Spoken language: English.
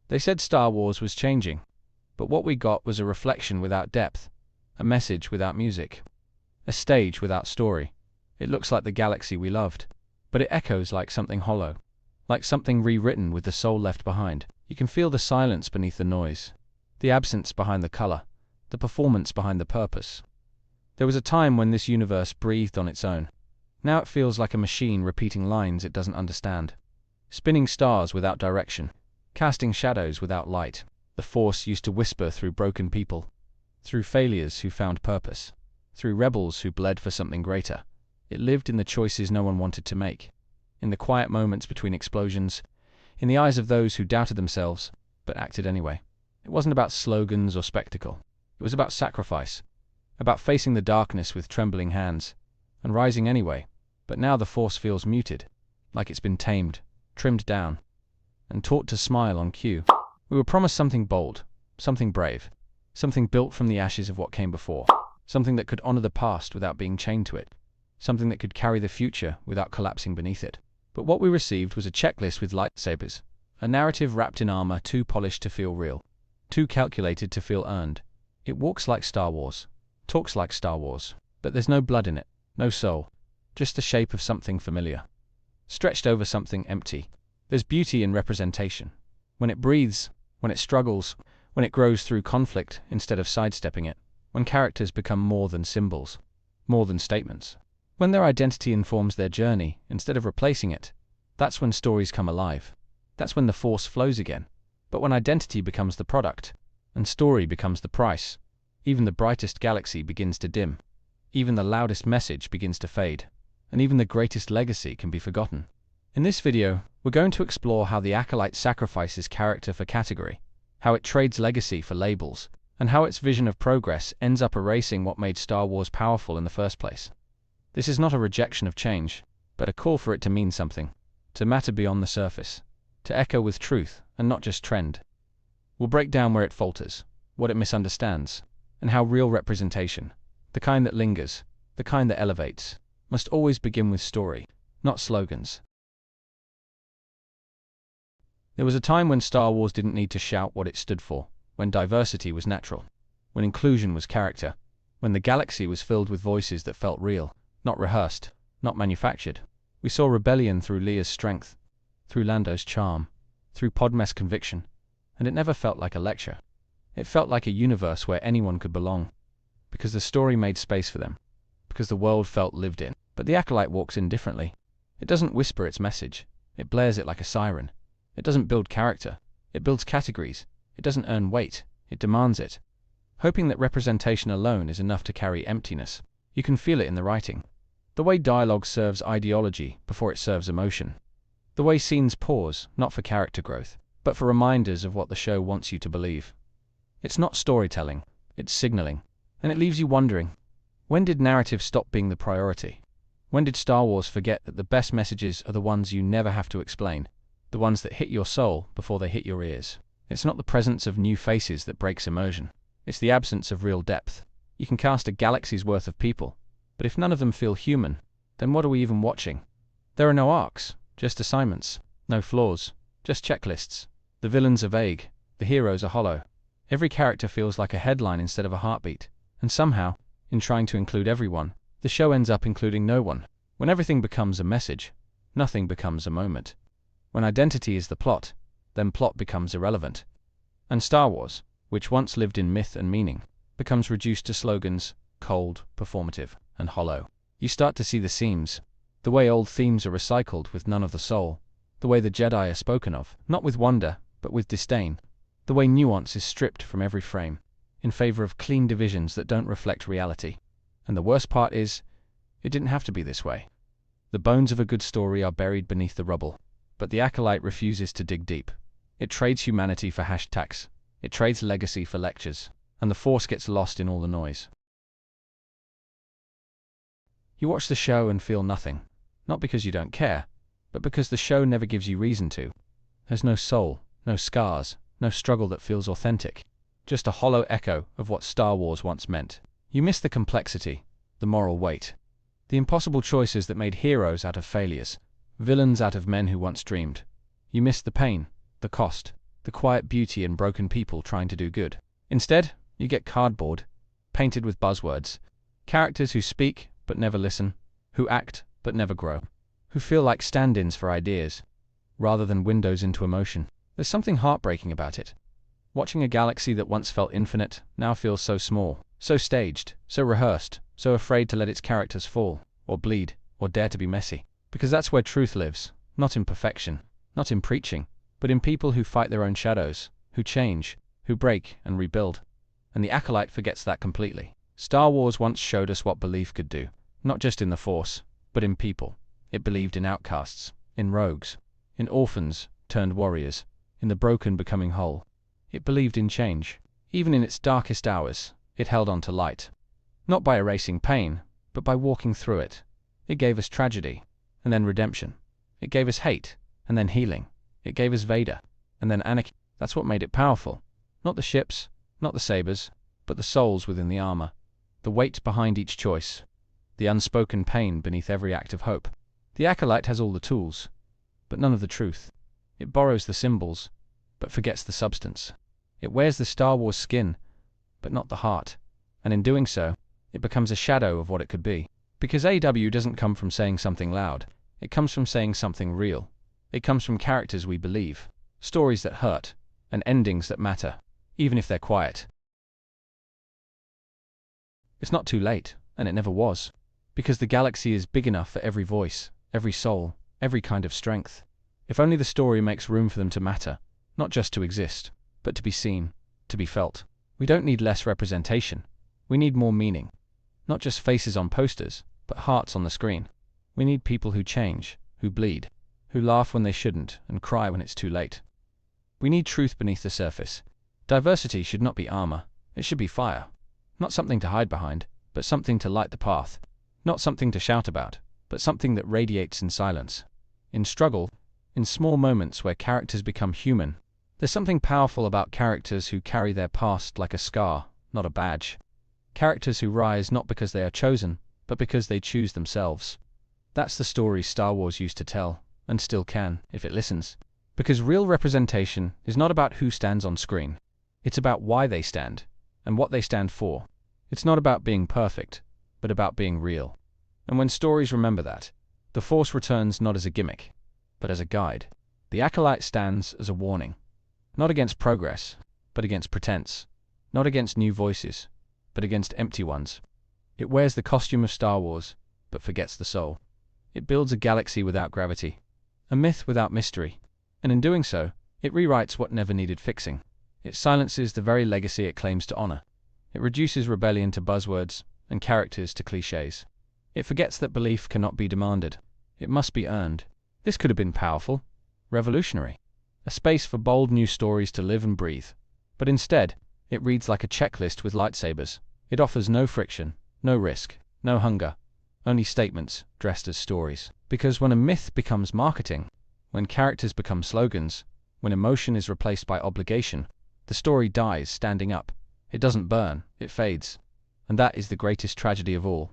They said Star Wars was changing, but what we got was a reflection without depth, a message without music, a stage without story. It looks like the galaxy we loved, but it echoes like something hollow, like something rewritten with the soul left behind. You can feel the silence beneath the noise, the absence behind the color, the performance behind the purpose. There was a time when this universe breathed on its own. Now it feels like a machine repeating lines it doesn't understand, spinning stars without direction, casting shadows without light. The Force used to whisper through broken people, through failures who found purpose, through rebels who bled for something greater. It lived in the choices no one wanted to make, in the quiet moments between explosions, in the eyes of those who doubted themselves, but acted anyway. It wasn't about slogans or spectacle. It was about sacrifice, about facing the darkness with trembling hands, and rising anyway. But now the Force feels muted, like it's been tamed, trimmed down, and taught to smile on cue. We were promised something bold, something brave, something built from the ashes of what came before, something that could honor the past without being chained to it, something that could carry the future without collapsing beneath it. But what we received was a checklist with lightsabers, a narrative wrapped in armor too polished to feel real, too calculated to feel earned. It walks like Star Wars, talks like Star Wars, but there's no blood in it, no soul, just the shape of something familiar, stretched over something empty. There's beauty in representation. When it breathes, when it struggles, when it grows through conflict instead of sidestepping it, when characters become more than symbols, more than statements, when their identity informs their journey instead of replacing it, that's when stories come alive. That's when the Force flows again. But when identity becomes the product, and story becomes the price, even the brightest galaxy begins to dim, even the loudest message begins to fade, and even the greatest legacy can be forgotten. In this video, we're going to explore how the Acolyte sacrifices character for category, how it trades legacy for labels, and how its vision of progress ends up erasing what made Star Wars powerful in the first place. This is not a rejection of change, but a call for it to mean something, to matter beyond the surface, to echo with truth and not just trend. We'll break down where it falters, what it misunderstands, and how real representation, the kind that lingers, the kind that elevates, must always begin with story, not slogans. There was a time when Star Wars didn't need to shout what it stood for, when diversity was natural, when inclusion was character, when the galaxy was filled with voices that felt real, not rehearsed, not manufactured. We saw rebellion through Leia's strength, through Lando's charm, through Padmé's conviction, and it never felt like a lecture. It felt like a universe where anyone could belong, because the story made space for them, because the world felt lived in. But the Acolyte walks in differently. It doesn't whisper its message, it blares it like a siren. It doesn't build character, it builds categories. It doesn't earn weight, it demands it, hoping that representation alone is enough to carry emptiness. You can feel it in the writing, the way dialogue serves ideology before it serves emotion, the way scenes pause, not for character growth, but for reminders of what the show wants you to believe. It's not storytelling, it's signaling, and it leaves you wondering, when did narrative stop being the priority? When did Star Wars forget that the best messages are the ones you never have to explain, the ones that hit your soul before they hit your ears? It's not the presence of new faces that breaks immersion, it's the absence of real depth. You can cast a galaxy's worth of people, but if none of them feel human, then what are we even watching? There are no arcs, just assignments, no flaws, just checklists. The villains are vague, the heroes are hollow. Every character feels like a headline instead of a heartbeat, and somehow, in trying to include everyone, the show ends up including no one. When everything becomes a message, nothing becomes a moment. When identity is the plot, then plot becomes irrelevant. And Star Wars, which once lived in myth and meaning, becomes reduced to slogans, cold, performative, and hollow. You start to see the seams, the way old themes are recycled with none of the soul, the way the Jedi are spoken of, not with wonder, but with disdain, the way nuance is stripped from every frame, in favor of clean divisions that don't reflect reality. And the worst part is, it didn't have to be this way. The bones of a good story are buried beneath the rubble, but the Acolyte refuses to dig deep. It trades humanity for hashtags, it trades legacy for lectures, and the Force gets lost in all the noise. You watch the show and feel nothing, not because you don't care, but because the show never gives you reason to. There's no soul, no scars, no struggle that feels authentic, just a hollow echo of what Star Wars once meant. You miss the complexity, the moral weight, the impossible choices that made heroes out of failures, villains out of men who once dreamed. You miss the pain, the cost, the quiet beauty in broken people trying to do good. Instead, you get cardboard, painted with buzzwords, characters who speak but never listen, who act but never grow, who feel like stand-ins for ideas, rather than windows into emotion. There's something heartbreaking about it. Watching a galaxy that once felt infinite now feels so small, so staged, so rehearsed, so afraid to let its characters fall, or bleed, or dare to be messy. Because that's where truth lives, not in perfection, not in preaching, but in people who fight their own shadows, who change, who break and rebuild. And the Acolyte forgets that completely. Star Wars once showed us what belief could do, not just in the Force, but in people. It believed in outcasts, in rogues, in orphans turned warriors, in the broken becoming whole. It believed in change. Even in its darkest hours, it held on to light. Not by erasing pain, but by walking through it. It gave us tragedy, and then redemption. It gave us hate, and then healing. It gave us Vader, and then Anakin. That's what made it powerful. Not the ships, not the sabers, but the souls within the armor. The weight behind each choice. The unspoken pain beneath every act of hope. The Acolyte has all the tools, but none of the truth. It borrows the symbols, but forgets the substance. It wears the Star Wars skin, but not the heart. And in doing so, it becomes a shadow of what it could be. Because AW doesn't come from saying something loud. It comes from saying something real. It comes from characters we believe, stories that hurt, and endings that matter, even if they're quiet. It's not too late, and it never was. Because the galaxy is big enough for every voice, every soul, every kind of strength. If only the story makes room for them to matter, not just to exist, but to be seen, to be felt. We don't need less representation. We need more meaning. Not just faces on posters, but hearts on the screen. We need people who change, who bleed, who laugh when they shouldn't and cry when it's too late. We need truth beneath the surface. Diversity should not be armor. It should be fire. Not something to hide behind, but something to light the path. Not something to shout about, but something that radiates in silence. In struggle, in small moments where characters become human. There's something powerful about characters who carry their past like a scar, not a badge. Characters who rise not because they are chosen, but because they choose themselves. That's the story Star Wars used to tell, and still can, if it listens. Because real representation is not about who stands on screen. It's about why they stand, and what they stand for. It's not about being perfect, but about being real. And when stories remember that, the Force returns not as a gimmick, but as a guide. The Acolyte stands as a warning. Not against progress, but against pretense. Not against new voices, but against empty ones. It wears the costume of Star Wars, but forgets the soul. It builds a galaxy without gravity, a myth without mystery, and in doing so, it rewrites what never needed fixing. It silences the very legacy it claims to honor. It reduces rebellion to buzzwords and characters to cliches. It forgets that belief cannot be demanded. It must be earned. This could have been powerful, revolutionary, a space for bold new stories to live and breathe. But instead, it reads like a checklist with lightsabers. It offers no friction, no risk, no hunger, only statements dressed as stories. Because when a myth becomes marketing, when characters become slogans, when emotion is replaced by obligation, the story dies standing up. It doesn't burn, it fades. And that is the greatest tragedy of all.